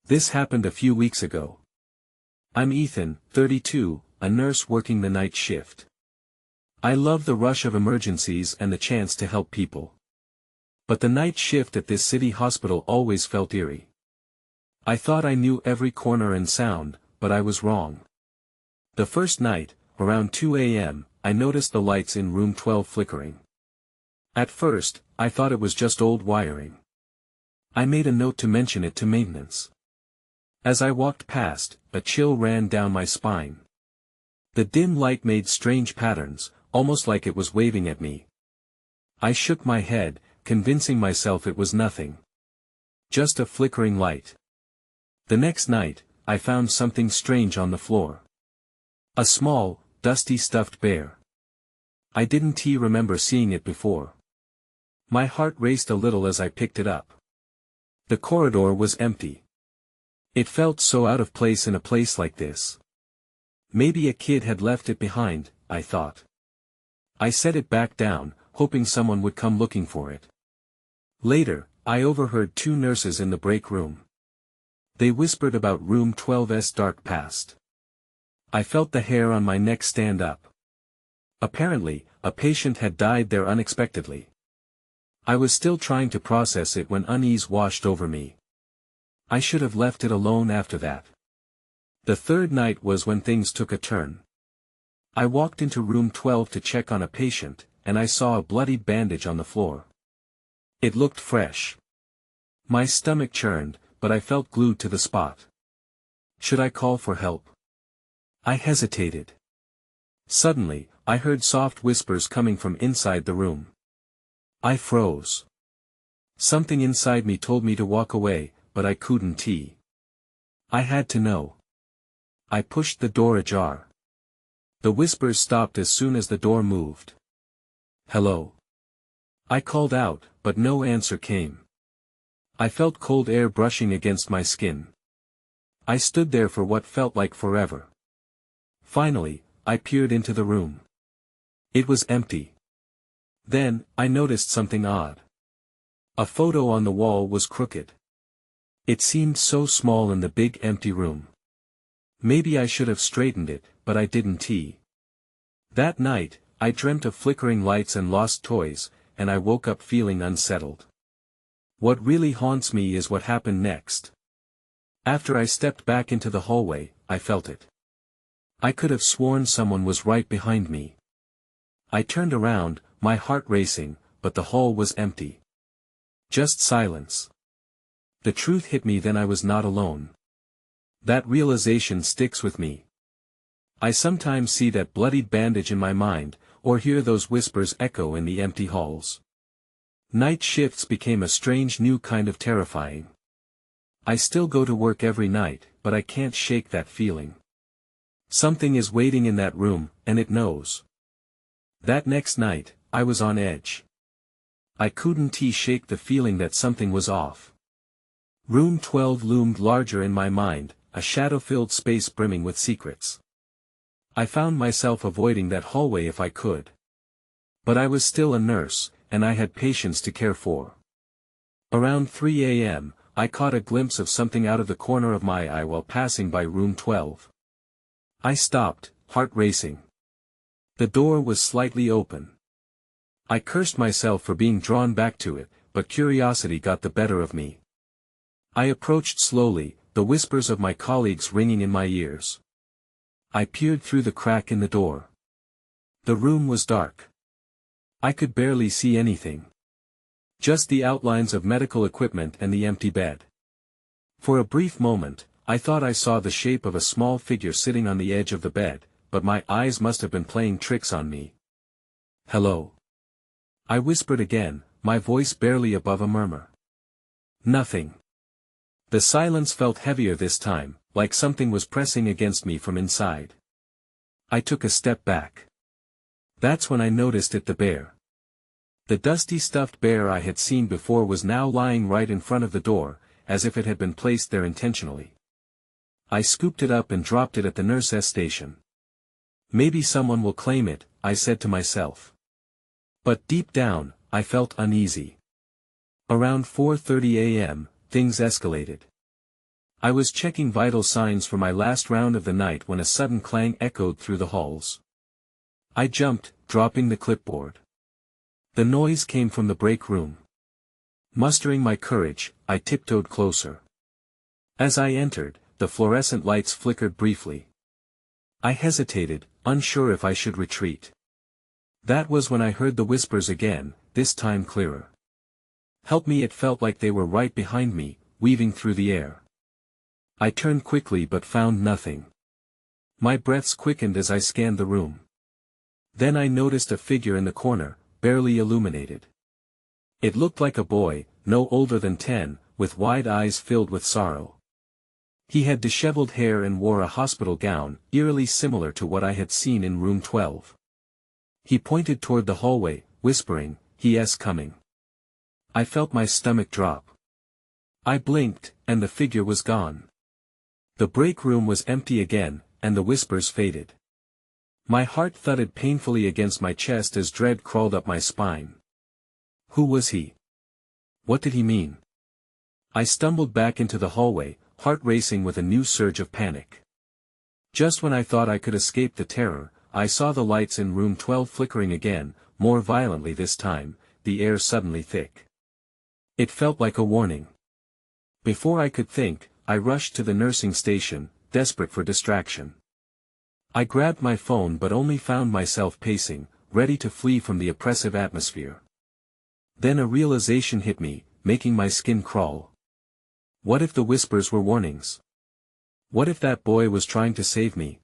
This happened a few weeks ago. I'm Ethan, 32, a nurse working the night shift. I love the rush of emergencies and the chance to help people. But the night shift at this city hospital always felt eerie. I thought I knew every corner and sound, but I was wrong. The first night, around 2 a.m., I noticed the lights in room 12 flickering. At first, I thought it was just old wiring. I made a note to mention it to maintenance. As I walked past, a chill ran down my spine. The dim light made strange patterns, almost like it was waving at me. I shook my head, convincing myself it was nothing. Just a flickering light. The next night, I found something strange on the floor. A small, dusty stuffed bear. I didn't remember seeing it before. My heart raced a little as I picked it up. The corridor was empty. It felt so out of place in a place like this. Maybe a kid had left it behind, I thought. I set it back down, hoping someone would come looking for it. Later, I overheard two nurses in the break room. They whispered about room 12's dark past. I felt the hair on my neck stand up. Apparently, a patient had died there unexpectedly. I was still trying to process it when unease washed over me. I should have left it alone after that. The third night was when things took a turn. I walked into room 12 to check on a patient, and I saw a bloodied bandage on the floor. It looked fresh. My stomach churned, but I felt glued to the spot. Should I call for help? I hesitated. Suddenly, I heard soft whispers coming from inside the room. I froze. Something inside me told me to walk away, but I couldn't. I had to know. I pushed the door ajar. The whispers stopped as soon as the door moved. Hello. I called out, but no answer came. I felt cold air brushing against my skin. I stood there for what felt like forever. Finally, I peered into the room. It was empty. Then, I noticed something odd. A photo on the wall was crooked. It seemed so small in the big empty room. Maybe I should have straightened it, but I didn't. That night, I dreamt of flickering lights and lost toys, and I woke up feeling unsettled. What really haunts me is what happened next. After I stepped back into the hallway, I felt it. I could have sworn someone was right behind me. I turned around, my heart racing, but the hall was empty. Just silence. The truth hit me then: I was not alone. That realization sticks with me. I sometimes see that bloodied bandage in my mind, or hear those whispers echo in the empty halls. Night shifts became a strange new kind of terrifying. I still go to work every night, but I can't shake that feeling. Something is waiting in that room, and it knows. That next night, I was on edge. I couldn't shake the feeling that something was off. Room 12 loomed larger in my mind, a shadow-filled space brimming with secrets. I found myself avoiding that hallway if I could. But I was still a nurse, and I had patients to care for. Around 3 a.m., I caught a glimpse of something out of the corner of my eye while passing by room 12. I stopped, heart racing. The door was slightly open. I cursed myself for being drawn back to it, but curiosity got the better of me. I approached slowly, the whispers of my colleagues ringing in my ears. I peered through the crack in the door. The room was dark. I could barely see anything. Just the outlines of medical equipment and the empty bed. For a brief moment, I thought I saw the shape of a small figure sitting on the edge of the bed, but my eyes must have been playing tricks on me. Hello. I whispered again, my voice barely above a murmur. Nothing. The silence felt heavier this time, like something was pressing against me from inside. I took a step back. That's when I noticed it: the bear. The dusty stuffed bear I had seen before was now lying right in front of the door, as if it had been placed there intentionally. I scooped it up and dropped it at the nurse's station. Maybe someone will claim it, I said to myself. But deep down, I felt uneasy. Around 4:30 a.m., things escalated. I was checking vital signs for my last round of the night when a sudden clang echoed through the halls. I jumped, dropping the clipboard. The noise came from the break room. Mustering my courage, I tiptoed closer. As I entered, the fluorescent lights flickered briefly. I hesitated, unsure if I should retreat. That was when I heard the whispers again, this time clearer. "Help me!" It felt like they were right behind me, weaving through the air. I turned quickly but found nothing. My breaths quickened as I scanned the room. Then I noticed a figure in the corner, barely illuminated. It looked like a boy, no older than 10, with wide eyes filled with sorrow. He had disheveled hair and wore a hospital gown, eerily similar to what I had seen in room 12. He pointed toward the hallway, whispering, "He's coming." I felt my stomach drop. I blinked, and the figure was gone. The break room was empty again, and the whispers faded. My heart thudded painfully against my chest as dread crawled up my spine. Who was he? What did he mean? I stumbled back into the hallway, heart racing with a new surge of panic. Just when I thought I could escape the terror, I saw the lights in room 12 flickering again, more violently this time, the air suddenly thick. It felt like a warning. Before I could think, I rushed to the nursing station, desperate for distraction. I grabbed my phone but only found myself pacing, ready to flee from the oppressive atmosphere. Then a realization hit me, making my skin crawl. What if the whispers were warnings? What if that boy was trying to save me?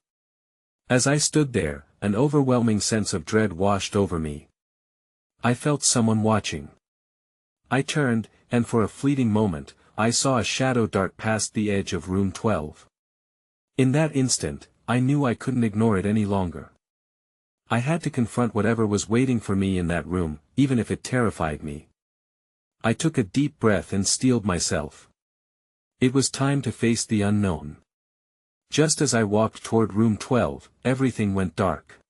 As I stood there, an overwhelming sense of dread washed over me. I felt someone watching. I turned, and for a fleeting moment, I saw a shadow dart past the edge of room 12. In that instant, I knew I couldn't ignore it any longer. I had to confront whatever was waiting for me in that room, even if it terrified me. I took a deep breath and steeled myself. It was time to face the unknown. Just as I walked toward room 12, everything went dark.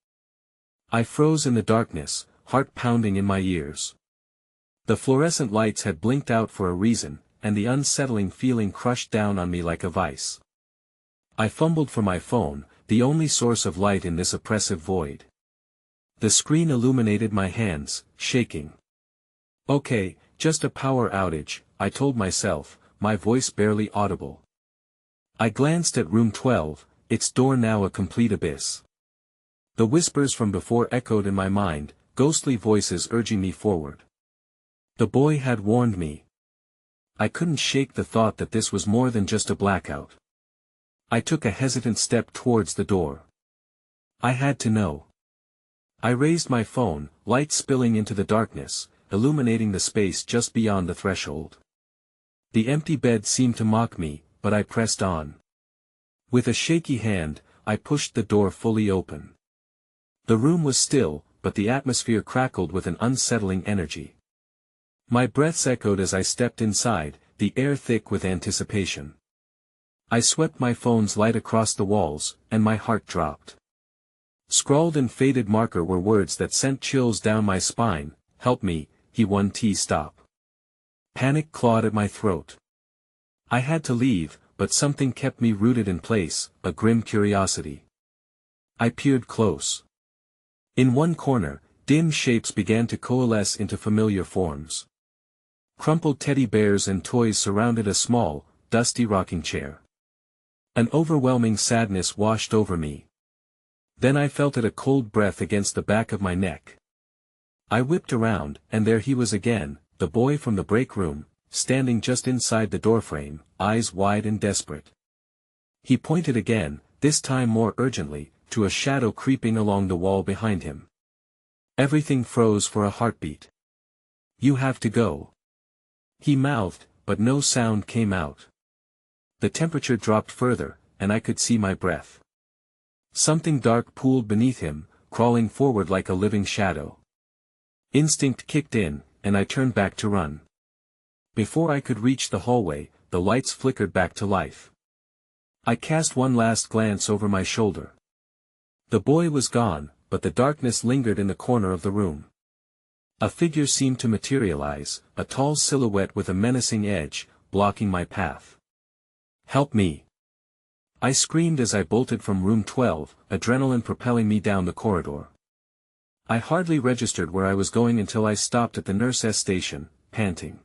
I froze in the darkness, heart pounding in my ears. The fluorescent lights had blinked out for a reason, and the unsettling feeling crushed down on me like a vice. I fumbled for my phone, the only source of light in this oppressive void. The screen illuminated my hands, shaking. "Okay, just a power outage," I told myself, my voice barely audible. I glanced at room 12, its door now a complete abyss. The whispers from before echoed in my mind, ghostly voices urging me forward. The boy had warned me. I couldn't shake the thought that this was more than just a blackout. I took a hesitant step towards the door. I had to know. I raised my phone, light spilling into the darkness, illuminating the space just beyond the threshold. The empty bed seemed to mock me, but I pressed on. With a shaky hand, I pushed the door fully open. The room was still, but the atmosphere crackled with an unsettling energy. My breaths echoed as I stepped inside, the air thick with anticipation. I swept my phone's light across the walls, and my heart dropped. Scrawled in faded marker were words that sent chills down my spine: "Help me, stop." Panic clawed at my throat. I had to leave, but something kept me rooted in place, a grim curiosity. I peered close. In one corner, dim shapes began to coalesce into familiar forms. Crumpled teddy bears and toys surrounded a small, dusty rocking chair. An overwhelming sadness washed over me. Then I felt a cold breath against the back of my neck. I whipped around, and there he was again, the boy from the break room, standing just inside the doorframe, eyes wide and desperate. He pointed again, this time more urgently, to a shadow creeping along the wall behind him. Everything froze for a heartbeat. "You have to go," he mouthed, but no sound came out. The temperature dropped further, and I could see my breath. Something dark pooled beneath him, crawling forward like a living shadow. Instinct kicked in, and I turned back to run. Before I could reach the hallway, the lights flickered back to life. I cast one last glance over my shoulder. The boy was gone, but the darkness lingered in the corner of the room. A figure seemed to materialize, a tall silhouette with a menacing edge, blocking my path. Help me! I screamed as I bolted from room 12, adrenaline propelling me down the corridor. I hardly registered where I was going until I stopped at the nurse's station, panting.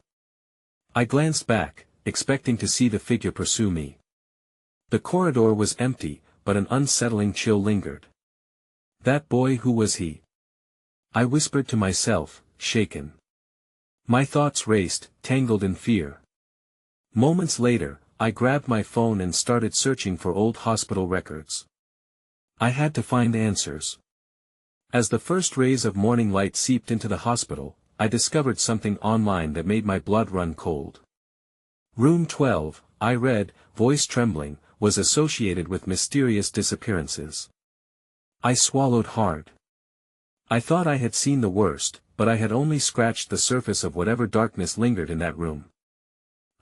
I glanced back, expecting to see the figure pursue me. The corridor was empty, but an unsettling chill lingered. That boy, who was he? I whispered to myself, shaken. My thoughts raced, tangled in fear. Moments later, I grabbed my phone and started searching for old hospital records. I had to find answers. As the first rays of morning light seeped into the hospital, I discovered something online that made my blood run cold. Room 12, I read, voice trembling, was associated with mysterious disappearances. I swallowed hard. I thought I had seen the worst, but I had only scratched the surface of whatever darkness lingered in that room.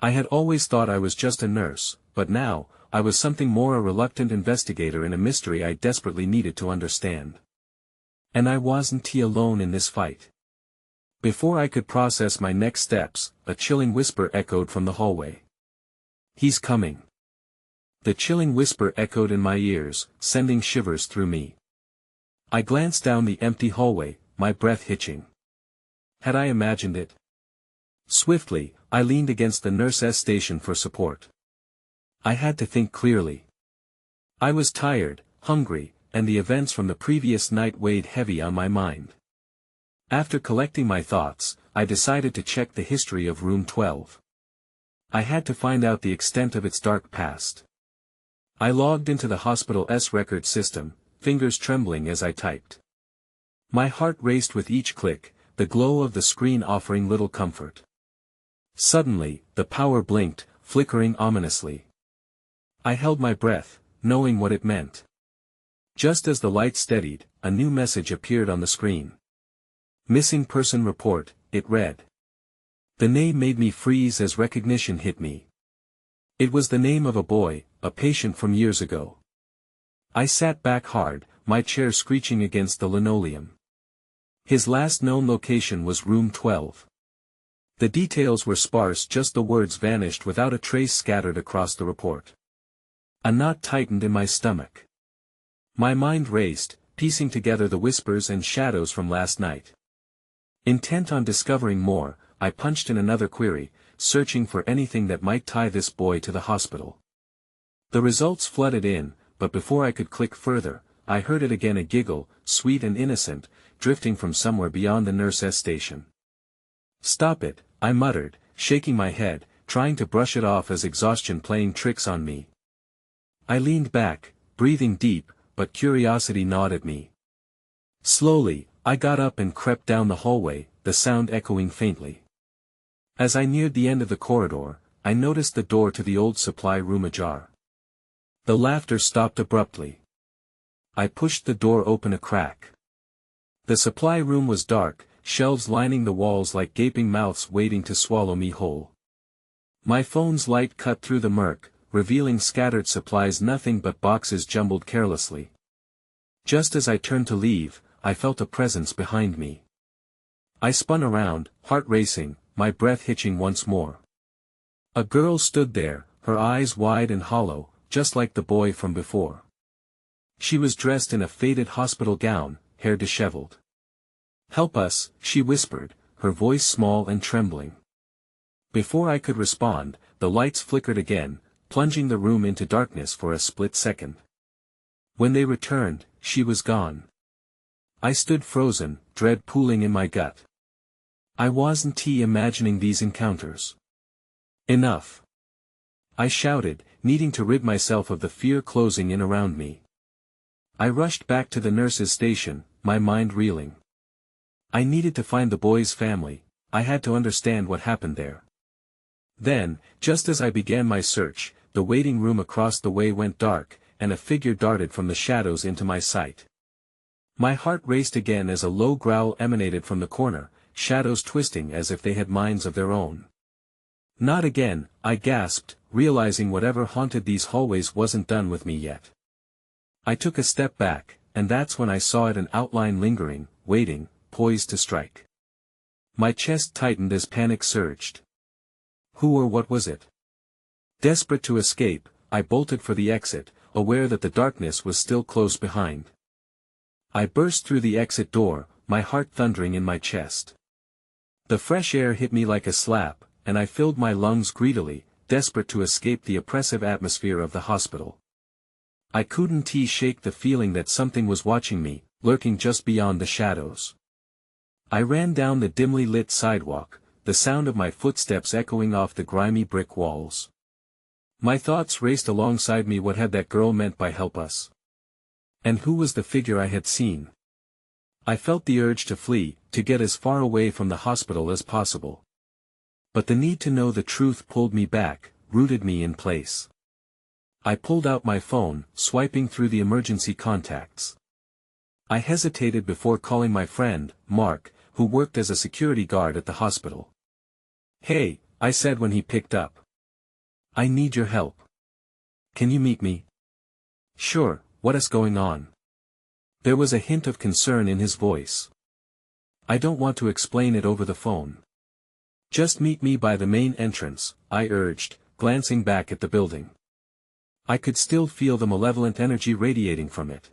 I had always thought I was just a nurse, but now, I was something more, a reluctant investigator in a mystery I desperately needed to understand. And I wasn't alone in this fight. Before I could process my next steps, a chilling whisper echoed from the hallway. "He's coming." The chilling whisper echoed in my ears, sending shivers through me. I glanced down the empty hallway, my breath hitching. Had I imagined it? Swiftly, I leaned against the nurse's station for support. I had to think clearly. I was tired, hungry, and the events from the previous night weighed heavy on my mind. After collecting my thoughts, I decided to check the history of room 12. I had to find out the extent of its dark past. I logged into the hospital's record system, fingers trembling as I typed. My heart raced with each click, the glow of the screen offering little comfort. Suddenly, the power blinked, flickering ominously. I held my breath, knowing what it meant. Just as the light steadied, a new message appeared on the screen. "Missing person report," it read. The name made me freeze as recognition hit me. It was the name of a boy, a patient from years ago. I sat back hard, my chair screeching against the linoleum. His last known location was room 12. The details were sparse, just the words vanished without a trace scattered across the report. A knot tightened in my stomach. My mind raced, piecing together the whispers and shadows from last night. Intent on discovering more, I punched in another query, searching for anything that might tie this boy to the hospital. The results flooded in, but before I could click further, I heard it again, a giggle, sweet and innocent, drifting from somewhere beyond the nurse's station. "Stop it," I muttered, shaking my head, trying to brush it off as exhaustion playing tricks on me. I leaned back, breathing deep, but curiosity gnawed at me. Slowly, I got up and crept down the hallway, the sound echoing faintly. As I neared the end of the corridor, I noticed the door to the old supply room ajar. The laughter stopped abruptly. I pushed the door open a crack. The supply room was dark, shelves lining the walls like gaping mouths waiting to swallow me whole. My phone's light cut through the murk, revealing scattered supplies, nothing but boxes jumbled carelessly. Just as I turned to leave, I felt a presence behind me. I spun around, heart racing, my breath hitching once more. A girl stood there, her eyes wide and hollow, just like the boy from before. She was dressed in a faded hospital gown, hair disheveled. "Help us," she whispered, her voice small and trembling. Before I could respond, the lights flickered again, plunging the room into darkness for a split second. When they returned, she was gone. I stood frozen, dread pooling in my gut. I wasn't imagining these encounters. "Enough!" I shouted, needing to rid myself of the fear closing in around me. I rushed back to the nurse's station, my mind reeling. I needed to find the boy's family, I had to understand what happened there. Then, just as I began my search, the waiting room across the way went dark, and a figure darted from the shadows into my sight. My heart raced again as a low growl emanated from the corner, shadows twisting as if they had minds of their own. "Not again," I gasped, realizing whatever haunted these hallways wasn't done with me yet. I took a step back, and that's when I saw it, an outline lingering, waiting, poised to strike. My chest tightened as panic surged. Who or what was it? Desperate to escape, I bolted for the exit, aware that the darkness was still close behind. I burst through the exit door, my heart thundering in my chest. The fresh air hit me like a slap, and I filled my lungs greedily, desperate to escape the oppressive atmosphere of the hospital. I couldn't shake the feeling that something was watching me, lurking just beyond the shadows. I ran down the dimly lit sidewalk, the sound of my footsteps echoing off the grimy brick walls. My thoughts raced alongside me. What had that girl meant by help us? And who was the figure I had seen? I felt the urge to flee, to get as far away from the hospital as possible. But the need to know the truth pulled me back, rooted me in place. I pulled out my phone, swiping through the emergency contacts. I hesitated before calling my friend, Mark, who worked as a security guard at the hospital. "Hey," I said when he picked up. "I need your help. Can you meet me?" "Sure, what is going on?" There was a hint of concern in his voice. "I don't want to explain it over the phone. Just meet me by the main entrance," I urged, glancing back at the building. I could still feel the malevolent energy radiating from it.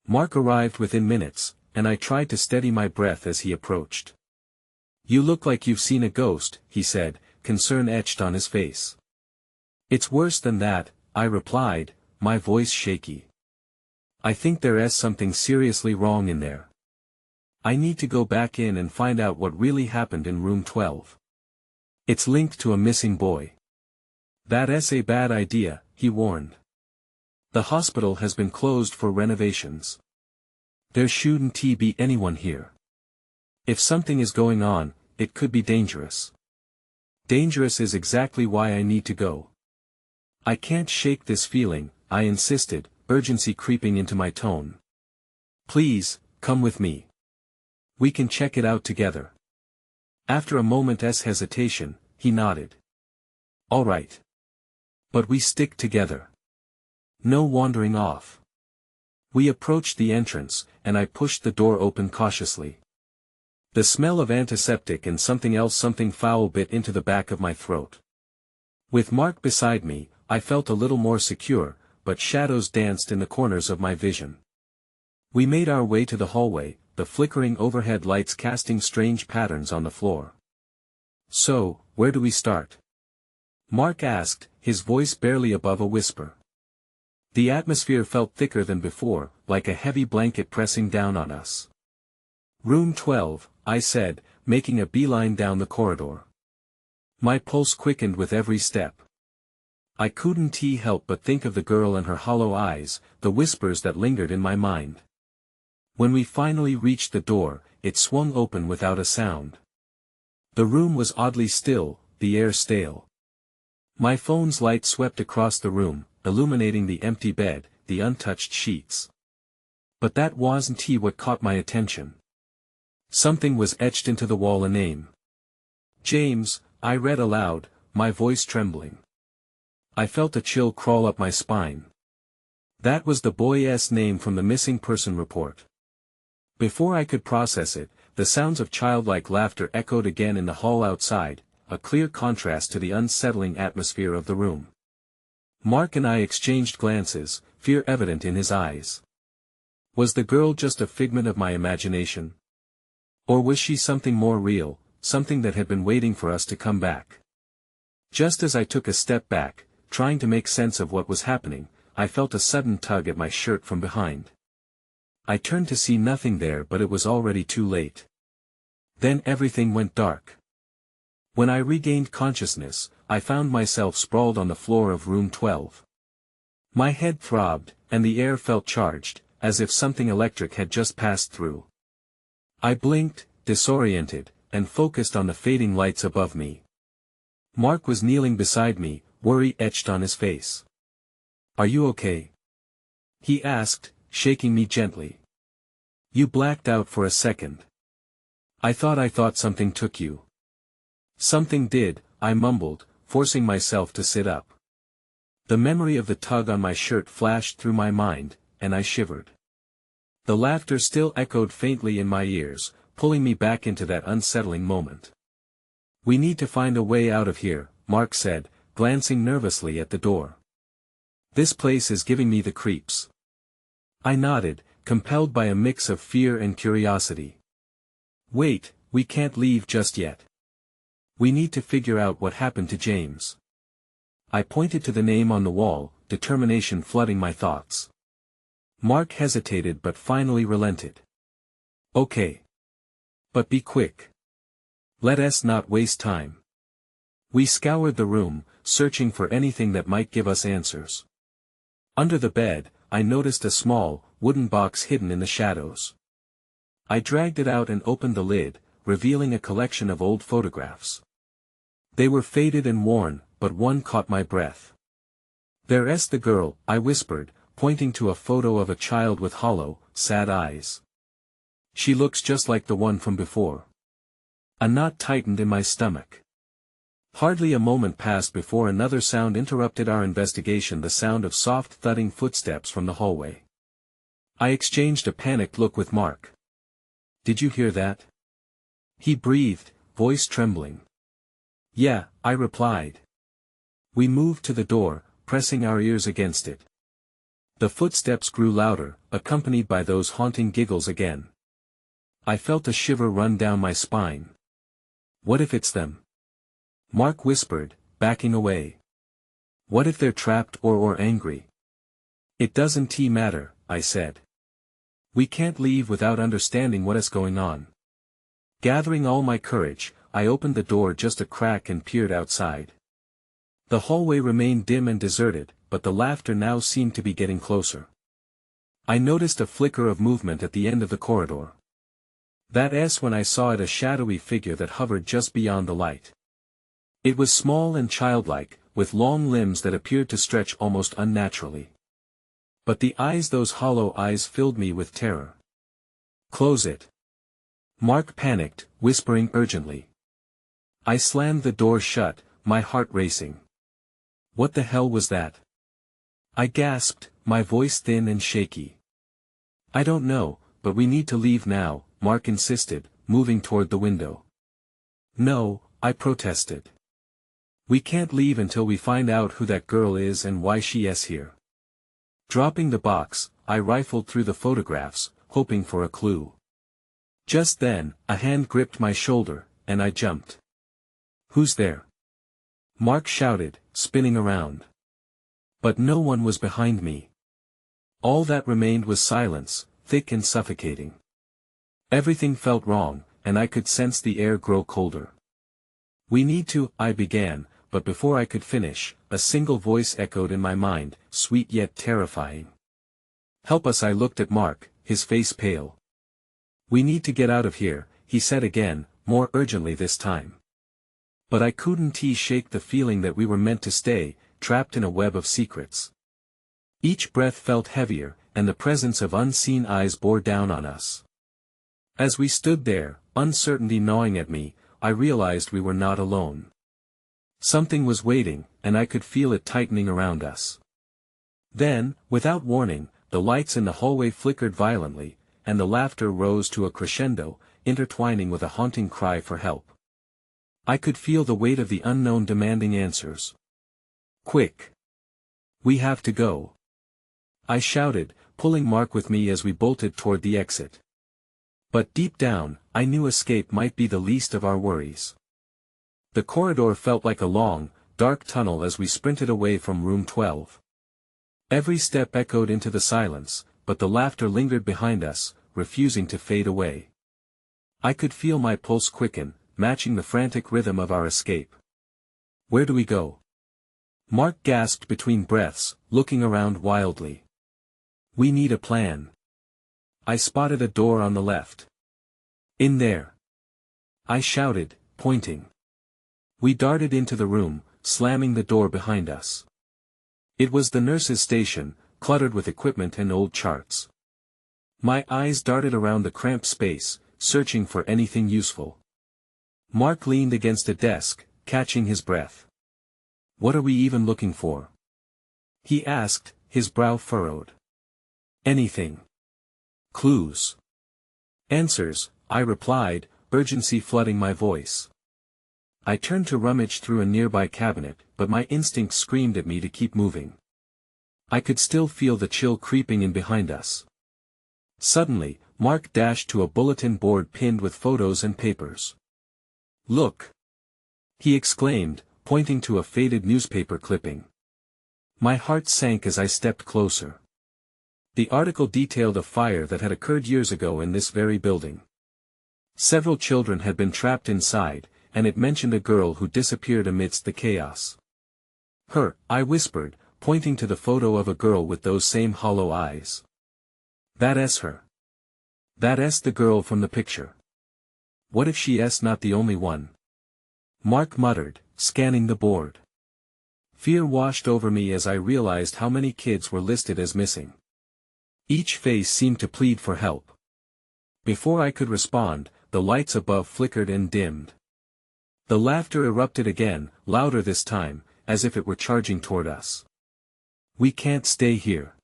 Mark arrived within minutes, and I tried to steady my breath as he approached. "You look like you've seen a ghost," he said, concern etched on his face. "It's worse than that," I replied, my voice shaky. "I think there is something seriously wrong in there. I need to go back in and find out what really happened in room 12. It's linked to a missing boy." "That's a bad idea," he warned. "The hospital has been closed for renovations. There shouldn't be anyone here. If something is going on, it could be dangerous." "Dangerous is exactly why I need to go. I can't shake this feeling," I insisted, urgency creeping into my tone. "Please, come with me. We can check it out together." After a moment's hesitation, he nodded. "All right. But we stick together. No wandering off." We approached the entrance, and I pushed the door open cautiously. The smell of antiseptic and something foul bit into the back of my throat. With Mark beside me, I felt a little more secure, but shadows danced in the corners of my vision. We made our way to the hallway, the flickering overhead lights casting strange patterns on the floor. "So, where do we start?" Mark asked, his voice barely above a whisper. The atmosphere felt thicker than before, like a heavy blanket pressing down on us. "Room 12, I said, making a beeline down the corridor. My pulse quickened with every step. I couldn't help but think of the girl and her hollow eyes, the whispers that lingered in my mind. When we finally reached the door, it swung open without a sound. The room was oddly still, the air stale. My phone's light swept across the room, illuminating the empty bed, the untouched sheets. But that wasn't what caught my attention. Something was etched into the wall, a name. "James," I read aloud, my voice trembling. I felt a chill crawl up my spine. That was the boy's name from the missing person report. Before I could process it, the sounds of childlike laughter echoed again in the hall outside, a clear contrast to the unsettling atmosphere of the room. Mark and I exchanged glances, fear evident in his eyes. Was the girl just a figment of my imagination? Or was she something more real, something that had been waiting for us to come back? Just as I took a step back, trying to make sense of what was happening, I felt a sudden tug at my shirt from behind. I turned to see nothing there, but it was already too late. Then everything went dark. When I regained consciousness, I found myself sprawled on the floor of room 12. My head throbbed, and the air felt charged, as if something electric had just passed through. I blinked, disoriented, and focused on the fading lights above me. Mark was kneeling beside me, worry etched on his face. "Are you okay?" he asked, shaking me gently. "You blacked out for a second. I thought something took you." "Something did," I mumbled, forcing myself to sit up. The memory of the tug on my shirt flashed through my mind, and I shivered. The laughter still echoed faintly in my ears, pulling me back into that unsettling moment. "We need to find a way out of here," Mark said, glancing nervously at the door. "This place is giving me the creeps." I nodded, compelled by a mix of fear and curiosity. "Wait, we can't leave just yet. We need to figure out what happened to James." I pointed to the name on the wall, determination flooding my thoughts. Mark hesitated but finally relented. "Okay. But be quick. Let us not waste time." We scoured the room, searching for anything that might give us answers. Under the bed, I noticed a small, wooden box hidden in the shadows. I dragged it out and opened the lid, revealing a collection of old photographs. They were faded and worn, but one caught my breath. "There's the girl," I whispered, pointing to a photo of a child with hollow, sad eyes. "She looks just like the one from before." A knot tightened in my stomach. Hardly a moment passed before another sound interrupted our investigation, the sound of soft thudding footsteps from the hallway. I exchanged a panicked look with Mark. "Did you hear that?" he breathed, voice trembling. "Yeah," I replied. We moved to the door, pressing our ears against it. The footsteps grew louder, accompanied by those haunting giggles again. I felt a shiver run down my spine. "What if it's them?" Mark whispered, backing away. "What if they're trapped or angry?" "It doesn't matter," I said. "We can't leave without understanding what is going on." Gathering all my courage, I opened the door just a crack and peered outside. The hallway remained dim and deserted, but the laughter now seemed to be getting closer. I noticed a flicker of movement at the end of the corridor. That's when I saw it, a shadowy figure that hovered just beyond the light. It was small and childlike, with long limbs that appeared to stretch almost unnaturally. But the eyes, those hollow eyes, filled me with terror. "Close it." Mark panicked, whispering urgently. I slammed the door shut, my heart racing. "What the hell was that?" I gasped, my voice thin and shaky. "I don't know, but we need to leave now," Mark insisted, moving toward the window. "No," I protested. "We can't leave until we find out who that girl is and why she is here." Dropping the box, I rifled through the photographs, hoping for a clue. Just then, a hand gripped my shoulder, and I jumped. "Who's there?" Mark shouted, spinning around. But no one was behind me. All that remained was silence, thick and suffocating. Everything felt wrong, and I could sense the air grow colder. "We need to," I began, but before I could finish, a single voice echoed in my mind, sweet yet terrifying. "Help us!" I looked at Mark, his face pale. "We need to get out of here," he said again, more urgently this time. But I couldn't shake the feeling that we were meant to stay, trapped in a web of secrets. Each breath felt heavier, and the presence of unseen eyes bore down on us. As we stood there, uncertainty gnawing at me, I realized we were not alone. Something was waiting, and I could feel it tightening around us. Then, without warning, the lights in the hallway flickered violently, and the laughter rose to a crescendo, intertwining with a haunting cry for help. I could feel the weight of the unknown demanding answers. "Quick! We have to go!" I shouted, pulling Mark with me as we bolted toward the exit. But deep down, I knew escape might be the least of our worries. The corridor felt like a long, dark tunnel as we sprinted away from room 12. Every step echoed into the silence, but the laughter lingered behind us, refusing to fade away. I could feel my pulse quicken, matching the frantic rhythm of our escape. "Where do we go?" Mark gasped between breaths, looking around wildly. "We need a plan." I spotted a door on the left. "In there!" I shouted, pointing. We darted into the room, slamming the door behind us. It was the nurse's station, cluttered with equipment and old charts. My eyes darted around the cramped space, searching for anything useful. Mark leaned against a desk, catching his breath. "What are we even looking for?" he asked, his brow furrowed. "Anything. Clues. Answers," I replied, urgency flooding my voice. I turned to rummage through a nearby cabinet, but my instinct screamed at me to keep moving. I could still feel the chill creeping in behind us. Suddenly, Mark dashed to a bulletin board pinned with photos and papers. "Look!" he exclaimed, pointing to a faded newspaper clipping. My heart sank as I stepped closer. The article detailed a fire that had occurred years ago in this very building. Several children had been trapped inside, and it mentioned a girl who disappeared amidst the chaos. "Her," I whispered, pointing to the photo of a girl with those same hollow eyes. "That's her. That's the girl from the picture. What if she's not the only one?" Mark muttered, scanning the board. Fear washed over me as I realized how many kids were listed as missing. Each face seemed to plead for help. Before I could respond, the lights above flickered and dimmed. The laughter erupted again, louder this time, as if it were charging toward us. "We can't stay here,"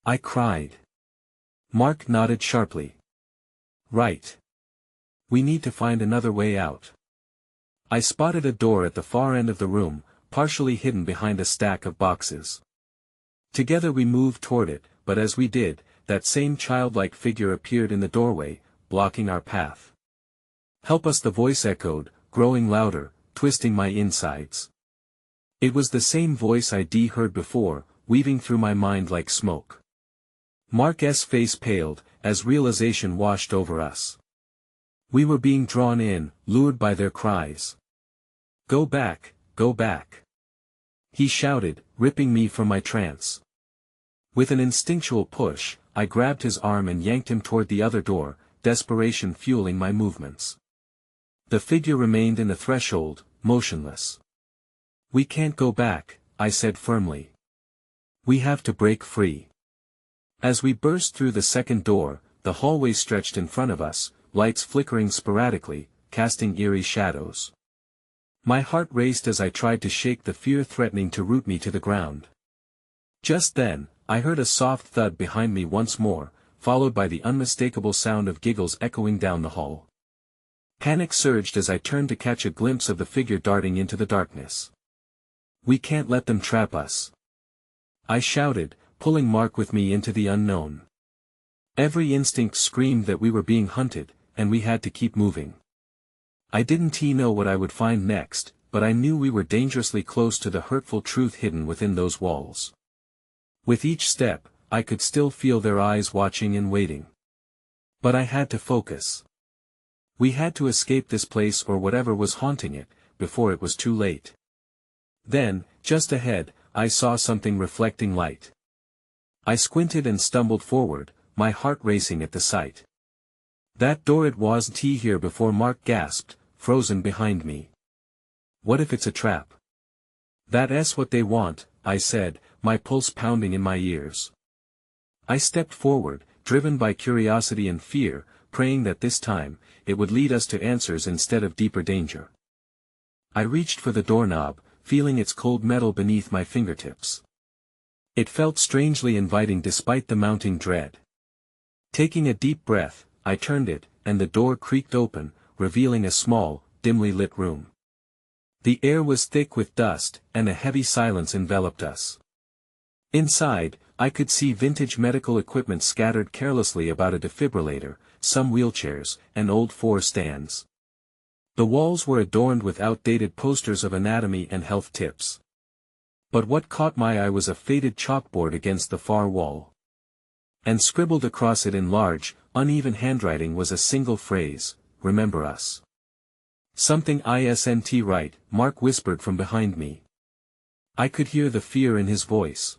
I cried. Mark nodded sharply. "Right. We need to find another way out." I spotted a door at the far end of the room, partially hidden behind a stack of boxes. Together we moved toward it, but as we did, that same childlike figure appeared in the doorway, blocking our path. "Help us," the voice echoed, growing louder, twisting my insides. It was the same voice I'd heard before, weaving through my mind like smoke. Mark's face paled, as realization washed over us. We were being drawn in, lured by their cries. "Go back, go back!" he shouted, ripping me from my trance. With an instinctual push, I grabbed his arm and yanked him toward the other door, desperation fueling my movements. The figure remained in the threshold, motionless. "We can't go back," I said firmly. "We have to break free." As we burst through the second door, the hallway stretched in front of us, lights flickering sporadically, casting eerie shadows. My heart raced as I tried to shake the fear threatening to root me to the ground. Just then, I heard a soft thud behind me once more, followed by the unmistakable sound of giggles echoing down the hall. Panic surged as I turned to catch a glimpse of the figure darting into the darkness. "We can't let them trap us," I shouted, pulling Mark with me into the unknown. Every instinct screamed that we were being hunted, and we had to keep moving. I didn't know what I would find next, but I knew we were dangerously close to the hurtful truth hidden within those walls. With each step, I could still feel their eyes watching and waiting. But I had to focus. We had to escape this place or whatever was haunting it, before it was too late. Then, just ahead, I saw something reflecting light. I squinted and stumbled forward, my heart racing at the sight. "That door, it wasn't here before," Mark gasped, frozen behind me. "What if it's a trap?" "That's what they want," I said, my pulse pounding in my ears. I stepped forward, driven by curiosity and fear, praying that this time, it would lead us to answers instead of deeper danger. I reached for the doorknob, feeling its cold metal beneath my fingertips. It felt strangely inviting despite the mounting dread. Taking a deep breath, I turned it, and the door creaked open, revealing a small, dimly lit room. The air was thick with dust, and a heavy silence enveloped us. Inside, I could see vintage medical equipment scattered carelessly about: a defibrillator, some wheelchairs, and old floor stands. The walls were adorned with outdated posters of anatomy and health tips. But what caught my eye was a faded chalkboard against the far wall. And scribbled across it in large, uneven handwriting was a single phrase: "Remember us." "Something isn't right," Mark whispered from behind me. I could hear the fear in his voice.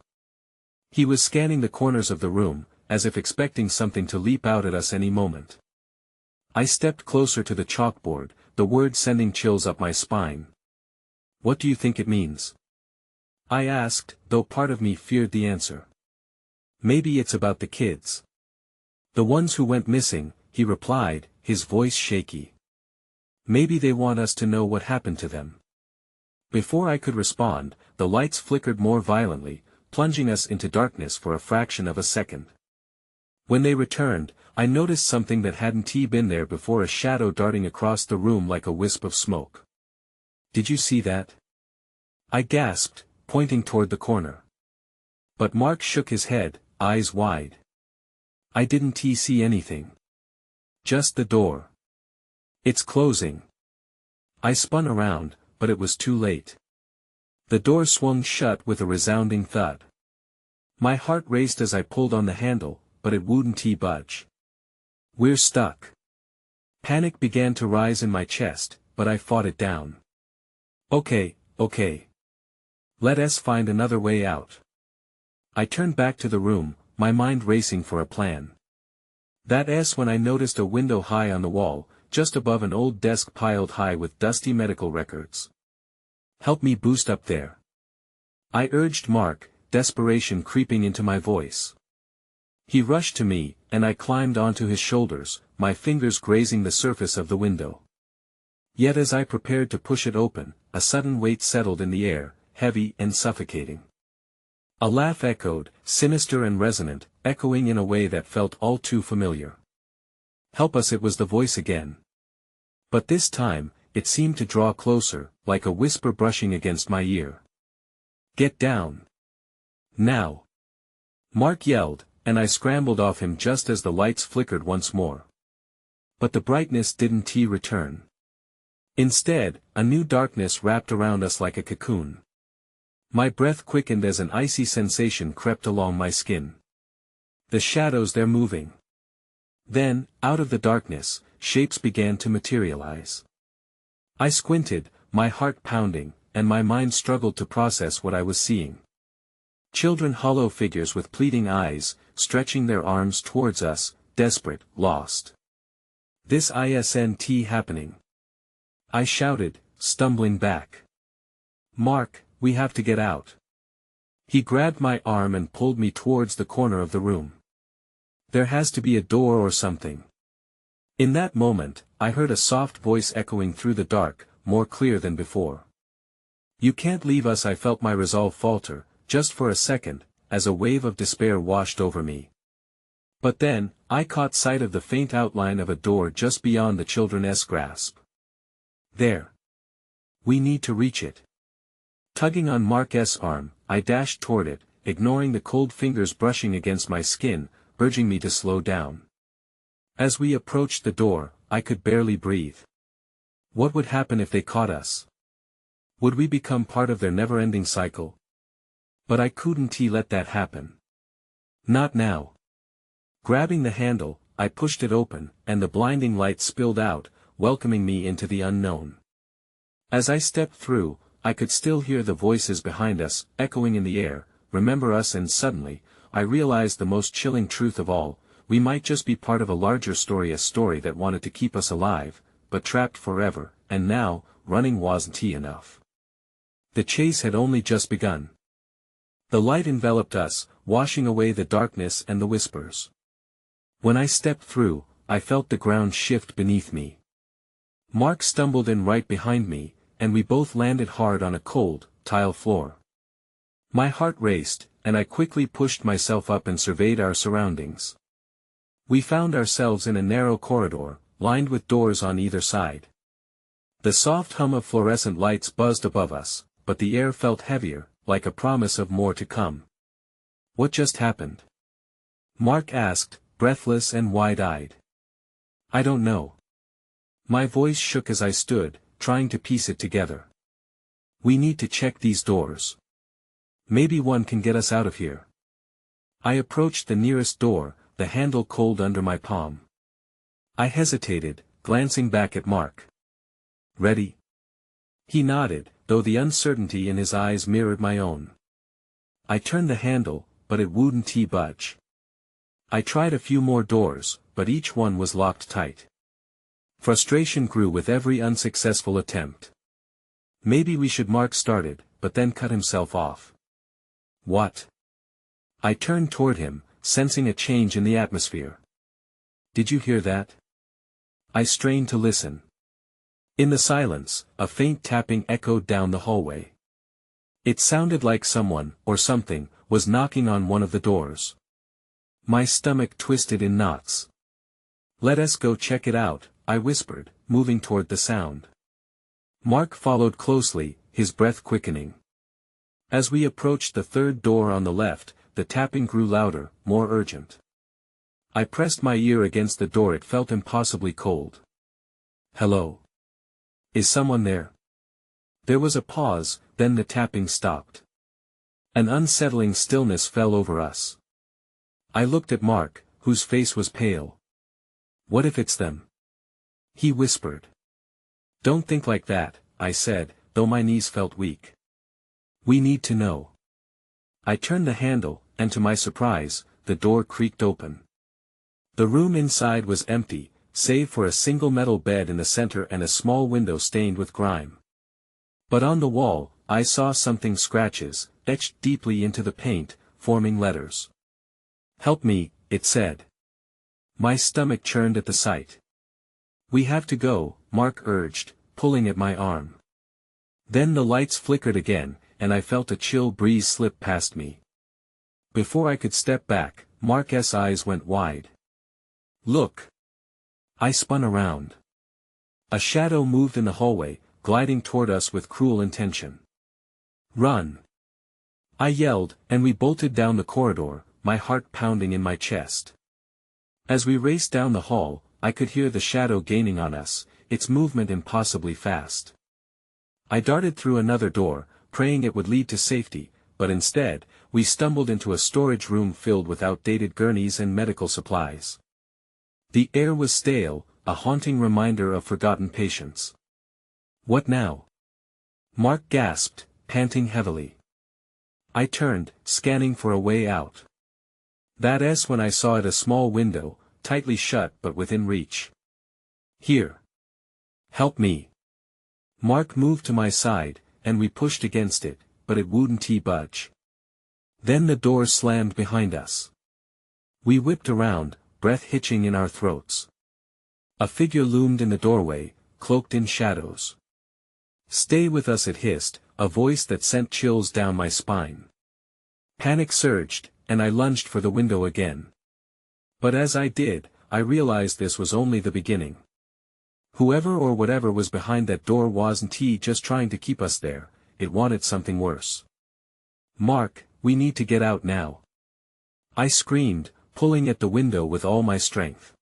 He was scanning the corners of the room, as if expecting something to leap out at us any moment. I stepped closer to the chalkboard, the word sending chills up my spine. "What do you think it means?" I asked, though part of me feared the answer. "Maybe it's about the kids. The ones who went missing," he replied, his voice shaky. "Maybe they want us to know what happened to them." Before I could respond, the lights flickered more violently, plunging us into darkness for a fraction of a second. When they returned, I noticed something that hadn't been there before: a shadow darting across the room like a wisp of smoke. Did you see that? I gasped, pointing toward the corner. But Mark shook his head, eyes wide. I didn't see anything. Just the door. It's closing. I spun around, but it was too late. The door swung shut with a resounding thud. My heart raced as I pulled on the handle, but it wouldn't budge. We're stuck. Panic began to rise in my chest, but I fought it down. Okay. Let us find another way out. I turned back to the room, my mind racing for a plan. That's when I noticed a window high on the wall, just above an old desk piled high with dusty medical records. Help me boost up there. I urged Mark, desperation creeping into my voice. He rushed to me, and I climbed onto his shoulders, my fingers grazing the surface of the window. Yet as I prepared to push it open, a sudden weight settled in the air, heavy and suffocating. A laugh echoed, sinister and resonant, echoing in a way that felt all too familiar. Help us, it was the voice again. But this time, it seemed to draw closer, like a whisper brushing against my ear. Get down. Now. Mark yelled, and I scrambled off him just as the lights flickered once more. But the brightness didn't return. Instead, a new darkness wrapped around us like a cocoon. My breath quickened as an icy sensation crept along my skin. The shadows, they're moving. Then, out of the darkness, shapes began to materialize. I squinted, my heart pounding, and my mind struggled to process what I was seeing. Children, hollow figures with pleading eyes, stretching their arms towards us, desperate, lost. This isn't happening. I shouted, stumbling back. Mark, we have to get out. He grabbed my arm and pulled me towards the corner of the room. There has to be a door or something. In that moment, I heard a soft voice echoing through the dark, more clear than before. You can't leave us. I felt my resolve falter, just for a second, as a wave of despair washed over me. But then, I caught sight of the faint outline of a door just beyond the children's grasp. There. We need to reach it. Tugging on Mark's arm, I dashed toward it, ignoring the cold fingers brushing against my skin, urging me to slow down. As we approached the door, I could barely breathe. What would happen if they caught us? Would we become part of their never-ending cycle? But I couldn't let that happen. Not now. Grabbing the handle, I pushed it open, and the blinding light spilled out, welcoming me into the unknown. As I stepped through, I could still hear the voices behind us, echoing in the air, remember us, and suddenly, I realized the most chilling truth of all, we might just be part of a larger story, a story that wanted to keep us alive, but trapped forever, and now, running wasn't enough. The chase had only just begun. The light enveloped us, washing away the darkness and the whispers. When I stepped through, I felt the ground shift beneath me. Mark stumbled in right behind me, and we both landed hard on a cold, tile floor. My heart raced, and I quickly pushed myself up and surveyed our surroundings. We found ourselves in a narrow corridor, lined with doors on either side. The soft hum of fluorescent lights buzzed above us, but the air felt heavier, like a promise of more to come. What just happened? Mark asked, breathless and wide-eyed. I don't know. My voice shook as I stood, trying to piece it together. We need to check these doors. Maybe one can get us out of here. I approached the nearest door, the handle cold under my palm. I hesitated, glancing back at Mark. Ready? He nodded, though the uncertainty in his eyes mirrored my own. I turned the handle, but it wouldn't budge. I tried a few more doors, but each one was locked tight. Frustration grew with every unsuccessful attempt. Maybe we should. Mark started, but then cut himself off. What? I turned toward him, sensing a change in the atmosphere. Did you hear that? I strained to listen. In the silence, a faint tapping echoed down the hallway. It sounded like someone, or something, was knocking on one of the doors. My stomach twisted in knots. Let us go check it out, I whispered, moving toward the sound. Mark followed closely, his breath quickening. As we approached the third door on the left, the tapping grew louder, more urgent. I pressed my ear against the door. It felt impossibly cold. Hello? Is someone there? There was a pause, then the tapping stopped. An unsettling stillness fell over us. I looked at Mark, whose face was pale. What if it's them? He whispered. Don't think like that, I said, though my knees felt weak. We need to know. I turned the handle, and to my surprise, the door creaked open. The room inside was empty, save for a single metal bed in the center and a small window stained with grime. But on the wall, I saw something: scratches, etched deeply into the paint, forming letters. Help me, it said. My stomach churned at the sight. We have to go, Mark urged, pulling at my arm. Then the lights flickered again, and I felt a chill breeze slip past me. Before I could step back, Mark's eyes went wide. Look! I spun around. A shadow moved in the hallway, gliding toward us with cruel intention. Run! I yelled, and we bolted down the corridor, my heart pounding in my chest. As we raced down the hall, I could hear the shadow gaining on us, its movement impossibly fast. I darted through another door, praying it would lead to safety, but instead, we stumbled into a storage room filled with outdated gurneys and medical supplies. The air was stale, a haunting reminder of forgotten patients. What now? Mark gasped, panting heavily. I turned, scanning for a way out. That's when I saw it: a small window, tightly shut but within reach. Here. Help me. Mark moved to my side, and we pushed against it, but it wouldn't budge. Then the door slammed behind us. We whipped around, breath hitching in our throats. A figure loomed in the doorway, cloaked in shadows. Stay with us, it hissed, a voice that sent chills down my spine. Panic surged, and I lunged for the window again. But as I did, I realized this was only the beginning. Whoever or whatever was behind that door wasn't just trying to keep us there, it wanted something worse. Mark, we need to get out now. I screamed, pulling at the window with all my strength.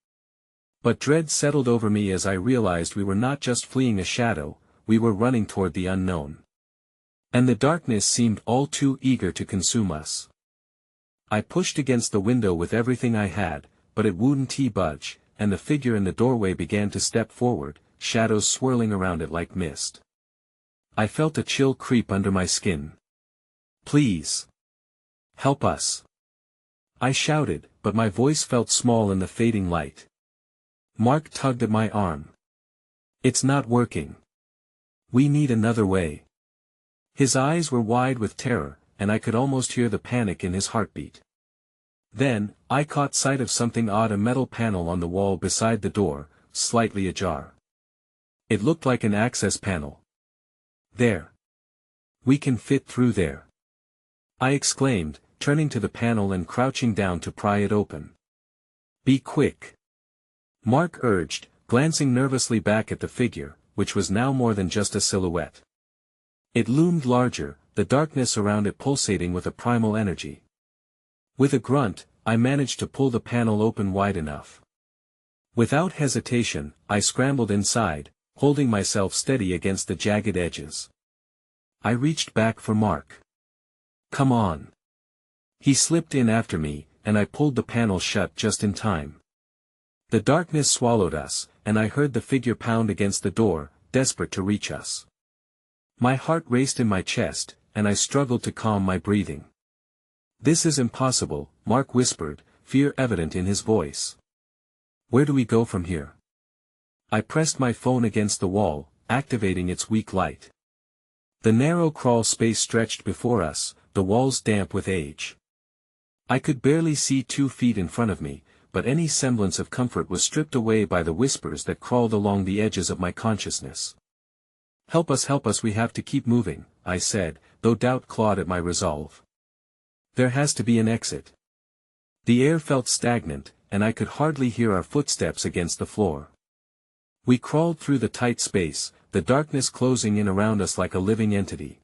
But dread settled over me as I realized we were not just fleeing a shadow, we were running toward the unknown. And the darkness seemed all too eager to consume us. I pushed against the window with everything I had, but it wouldn't budge, and the figure in the doorway began to step forward, shadows swirling around it like mist. I felt a chill creep under my skin. Please. Help us. I shouted, but my voice felt small in the fading light. Mark tugged at my arm. It's not working. We need another way. His eyes were wide with terror, and I could almost hear the panic in his heartbeat. Then, I caught sight of something odd: a metal panel on the wall beside the door, slightly ajar. It looked like an access panel. There. We can fit through there. I exclaimed, turning to the panel and crouching down to pry it open. Be quick. Mark urged, glancing nervously back at the figure, which was now more than just a silhouette. It loomed larger, the darkness around it pulsating with a primal energy. With a grunt, I managed to pull the panel open wide enough. Without hesitation, I scrambled inside, holding myself steady against the jagged edges. I reached back for Mark. Come on. He slipped in after me, and I pulled the panel shut just in time. The darkness swallowed us, and I heard the figure pound against the door, desperate to reach us. My heart raced in my chest, and I struggled to calm my breathing. This is impossible, Mark whispered, fear evident in his voice. Where do we go from here? I pressed my phone against the wall, activating its weak light. The narrow crawl space stretched before us, the walls damp with age. I could barely see 2 feet in front of me, but any semblance of comfort was stripped away by the whispers that crawled along the edges of my consciousness. Help us, we have to keep moving, I said, though doubt clawed at my resolve. There has to be an exit. The air felt stagnant, and I could hardly hear our footsteps against the floor. We crawled through the tight space, the darkness closing in around us like a living entity.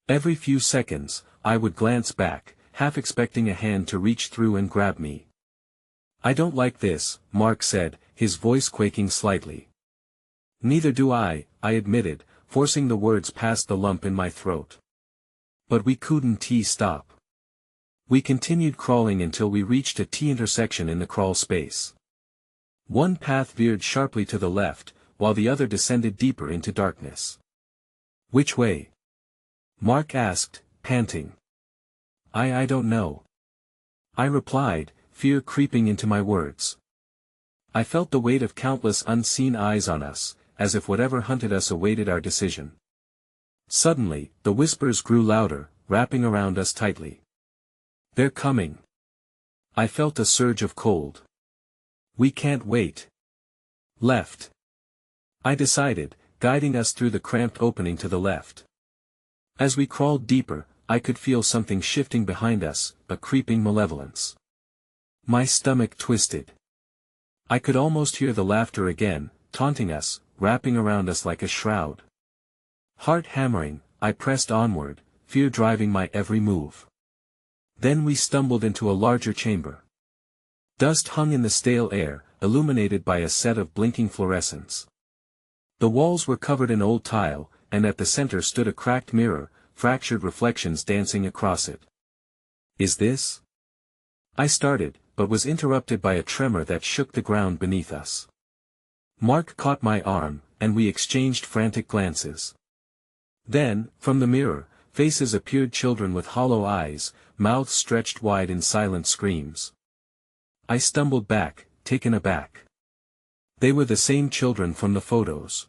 Every few seconds, I would glance back, half expecting a hand to reach through and grab me. "I don't like this," Mark said, his voice quaking slightly. "Neither do I," I admitted, forcing the words past the lump in my throat. But we couldn't stop. We continued crawling until we reached a T-intersection in the crawl space. One path veered sharply to the left, while the other descended deeper into darkness. "Which way?" Mark asked, panting. I don't know." I replied, fear creeping into my words. I felt the weight of countless unseen eyes on us, as if whatever hunted us awaited our decision. Suddenly, the whispers grew louder, wrapping around us tightly. "They're coming." I felt a surge of cold. "We can't wait." "Left," I decided, guiding us through the cramped opening to the left. As we crawled deeper, I could feel something shifting behind us, a creeping malevolence. My stomach twisted. I could almost hear the laughter again, taunting us, wrapping around us like a shroud. Heart hammering, I pressed onward, fear driving my every move. Then we stumbled into a larger chamber. Dust hung in the stale air, illuminated by a set of blinking fluorescents. The walls were covered in old tile, and at the center stood a cracked mirror, fractured reflections dancing across it. "Is this?" I started, but was interrupted by a tremor that shook the ground beneath us. Mark caught my arm, and we exchanged frantic glances. Then, from the mirror, faces appeared, children with hollow eyes, mouths stretched wide in silent screams. I stumbled back, taken aback. They were the same children from the photos.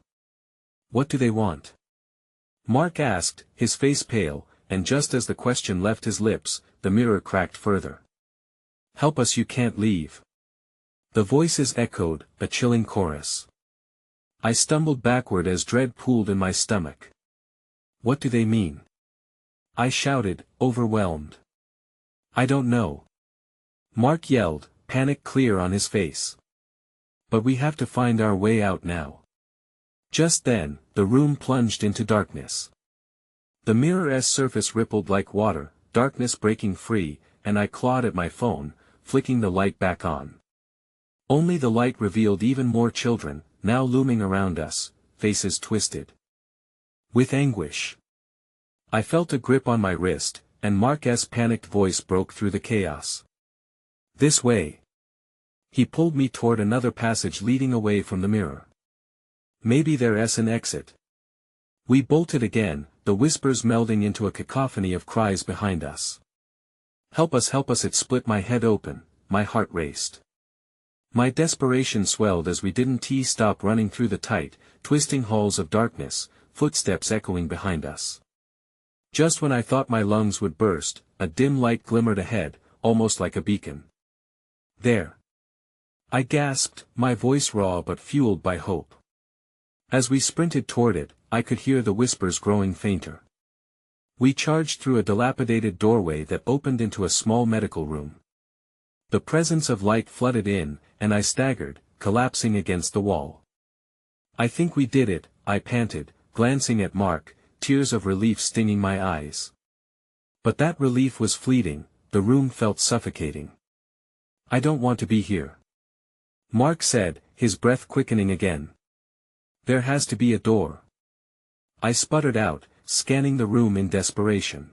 "What do they want?" Mark asked, his face pale, and just as the question left his lips, the mirror cracked further. "Help us, you can't leave." The voices echoed, a chilling chorus. I stumbled backward as dread pooled in my stomach. "What do they mean?" I shouted, overwhelmed. "I don't know." Mark yelled, panic clear on his face. "But we have to find our way out now." Just then, the room plunged into darkness. The mirror's surface rippled like water, darkness breaking free, and I clawed at my phone, flicking the light back on. Only the light revealed even more children, now looming around us, faces twisted with anguish. I felt a grip on my wrist, and Mark's panicked voice broke through the chaos. "This way." He pulled me toward another passage leading away from the mirror. "Maybe there's an exit." We bolted again, the whispers melding into a cacophony of cries behind us. Help us, it split my head open, my heart raced. My desperation swelled as we didn't stop running through the tight, twisting halls of darkness, footsteps echoing behind us. Just when I thought my lungs would burst, a dim light glimmered ahead, almost like a beacon. "There!" I gasped, my voice raw but fueled by hope. As we sprinted toward it, I could hear the whispers growing fainter. We charged through a dilapidated doorway that opened into a small medical room. The presence of light flooded in, and I staggered, collapsing against the wall. "I think we did it," I panted, glancing at Mark, tears of relief stinging my eyes. But that relief was fleeting, the room felt suffocating. "I don't want to be here," Mark said, his breath quickening again. "There has to be a door." I sputtered out, scanning the room in desperation.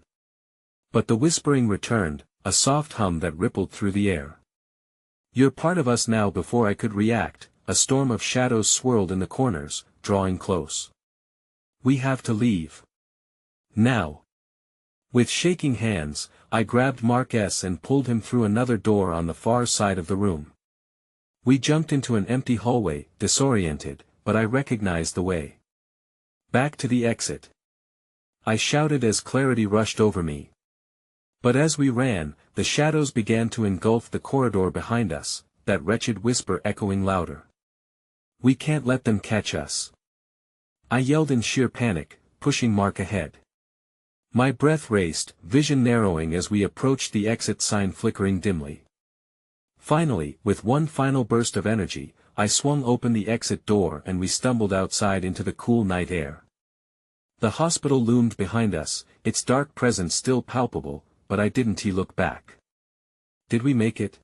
But the whispering returned, a soft hum that rippled through the air. "You're part of us now." Before I could react, a storm of shadows swirled in the corners, drawing close. "We have to leave. Now." With shaking hands, I grabbed Marcus and pulled him through another door on the far side of the room. We jumped into an empty hallway, disoriented, but I recognized the way. "Back to the exit," I shouted as clarity rushed over me. But as we ran, the shadows began to engulf the corridor behind us, that wretched whisper echoing louder. "We can't let them catch us," I yelled in sheer panic, pushing Mark ahead. My breath raced, vision narrowing as we approached the exit sign flickering dimly. Finally, with one final burst of energy, I swung open the exit door and we stumbled outside into the cool night air. The hospital loomed behind us, its dark presence still palpable, but I didn't look back. Did we make it?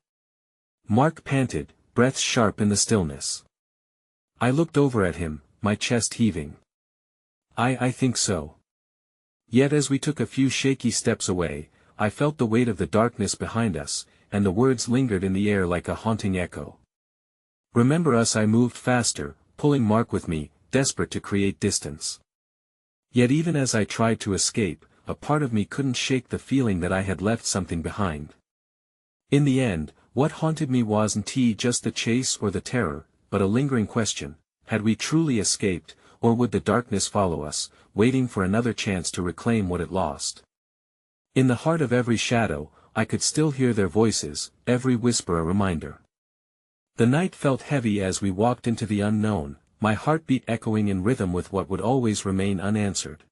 Mark panted, breath sharp in the stillness. I looked over at him, my chest heaving. I think so. Yet as we took a few shaky steps away, I felt the weight of the darkness behind us, and the words lingered in the air like a haunting echo. Remember us? I moved faster, pulling Mark with me, desperate to create distance. Yet even as I tried to escape, a part of me couldn't shake the feeling that I had left something behind. In the end, what haunted me wasn't just the chase or the terror, but a lingering question: had we truly escaped, or would the darkness follow us, waiting for another chance to reclaim what it lost? In the heart of every shadow, I could still hear their voices, every whisper a reminder. The night felt heavy as we walked into the unknown, my heartbeat echoing in rhythm with what would always remain unanswered.